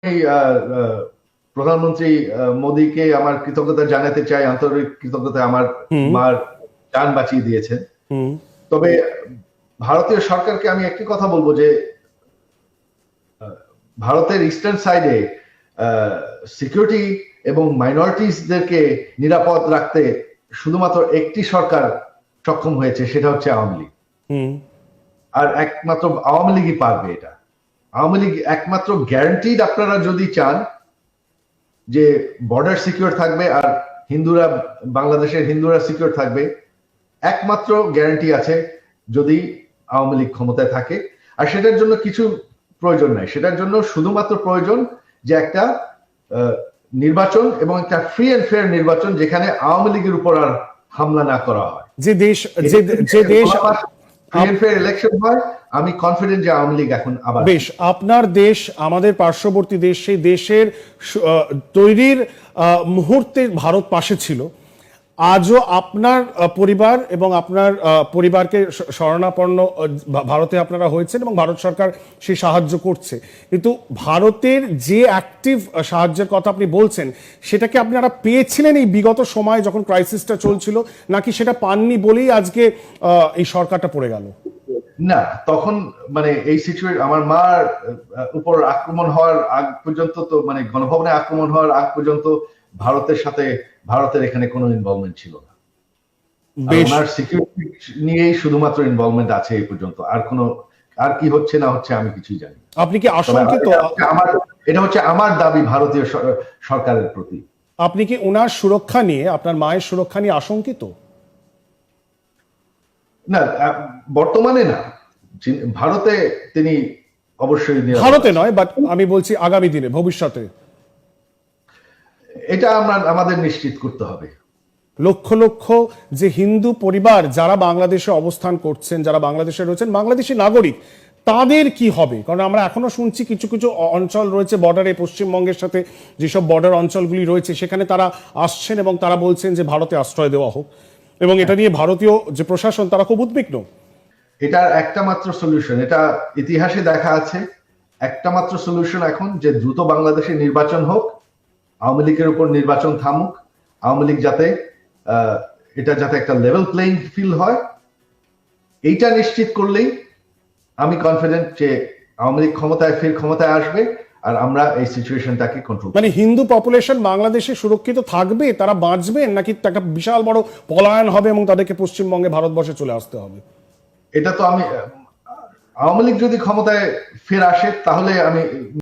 এই প্রধানমন্ত্রী মোদীকে আমার কৃতজ্ঞতা জানাতে চাই, আন্তরিক কৃতজ্ঞতা। আমার মার জান বাঁচিয়ে দিয়েছেন। তবে ভারতীয় সরকারকে আমি একটি কথা বলবো যে ভারতের ইস্টার্ন সাইডে সিকিউরিটি এবং মাইনরিটিসদেরকে নিরাপদ রাখতে শুধুমাত্র একটি সরকার সক্ষম হয়েছে, সেটা হচ্ছে আওয়ামী লীগ। আর একমাত্র আওয়ামী লীগই পারবে এটা। আওয়ামী লীগ একমাত্র গ্যারান্টিড, আপনারা যদি চান যে বর্ডার সিকিউর থাকবে আর বাংলাদেশের হিন্দুরা সিকিউর থাকবে, একমাত্র গ্যারান্টি আছে যদি আওয়ামী লীগ ক্ষমতায় থাকে। আর সেটার জন্য কিছু প্রয়োজন নাই, সেটার জন্য শুধুমাত্র প্রয়োজন যে একটা নির্বাচন এবং একটা ফ্রি এন্ড ফেয়ার নির্বাচন, যেখানে আওয়ামী লীগের উপর আর হামলা না করা হয়। যে দেশ ফ্রি এন্ড ফেয়ার ইলেকশন হয়, আমি কনফিডেন্ট যে আওয়ামী লীগ এখন আবার। বেশ, আপনার দেশ আমাদের পার্শ্ববর্তী দেশ, সেই দেশের তৈরির মুহূর্তে ভারত পাশে ছিল। আজও আপনার পরিবার এবং আপনার পরিবারকে শরণাপন্ন ভারতে আপনারা হয়েছেন এবং ভারত সরকার সেই সাহায্য করছে, কিন্তু ভারতের যে অ্যাক্টিভ সাহায্যের কথা আপনি বলছেন, সেটাকে আপনারা পেয়েছিলেন এই বিগত সময় যখন ক্রাইসিসটা চলছিল, নাকি সেটা পাননি বলেই আজকে এই সরকারটা পড়ে গেল? না, তখন মানে এই সিচুয়েশন, আমার মার উপর আক্রমণ হওয়ার আগ পর্যন্ত, তো মানে গণভবনে আক্রমণ হওয়ার আগ পর্যন্ত ভারতের এখানে কোনো ইনভলভমেন্ট ছিল না। ওনার সিকিউরিটি নিয়েই শুধুমাত্র ইনভলভমেন্ট আছে এই পর্যন্ত। আর কি হচ্ছে না হচ্ছে আমি কিছুই জানি। আপনি কি আশঙ্কিত? এটা হচ্ছে আমার দাবি ভারতীয় সরকারের প্রতি। আপনি কি ওনার সুরক্ষা নিয়ে, আপনার মায়ের সুরক্ষা নিয়ে আশঙ্কিত? না, বর্তমানে না। ভারতে তিনি অবশ্যই, ভারতে নয়, বাট আমি বলছি আগামী দিনে, ভবিষ্যতে এটা আমাদের নিশ্চিত করতে হবে। লক্ষ লক্ষ যে হিন্দু পরিবার যারা বাংলাদেশে অবস্থান করছেন, যারা বাংলাদেশে রয়েছেন, বাংলাদেশি নাগরিক, তাদের কি হবে? কারণ আমরা এখনো শুনছি কিছু কিছু অঞ্চল রয়েছে বর্ডারে, পশ্চিমবঙ্গের সাথে যেসব বর্ডার অঞ্চলগুলি রয়েছে, সেখানে তারা আসছেন এবং তারা বলছেন যে ভারতে আশ্রয় দেওয়া হোক, এবং এটা নিয়ে ভারতীয় যে প্রশাসন তারা খুব উদ্বিগ্ন। এটার একটা মাত্র সলিউশন, এটা ইতিহাসে দেখা আছে, একটা মাত্র সলিউশন এখন, যে দ্রুত বাংলাদেশে নির্বাচন হোক, আওয়ামী লীগের উপর নির্বাচন থামুক, আওয়ামী লীগ যাতে একটা লেভেল প্লেইং ফিল্ড হয়, এইটা নিশ্চিত করলেই আমি কনফিডেন্ট যে আওয়ামী লীগ ক্ষমতায় আসবে আর আমরা এই সিচুয়েশনটাকে কন্ট্রোল। মানে হিন্দু পপুলেশন বাংলাদেশে সুরক্ষিত থাকবে, তারা বাঁচবেন, নাকি একটা বিশাল বড় পলায়ন হবে এবং তাদেরকে পশ্চিমবঙ্গে, ভারতবর্ষে চলে আসতে হবে? এটা তো আওয়ামী লীগ যদি ক্ষমতায় ফের আসে, তাহলে আমি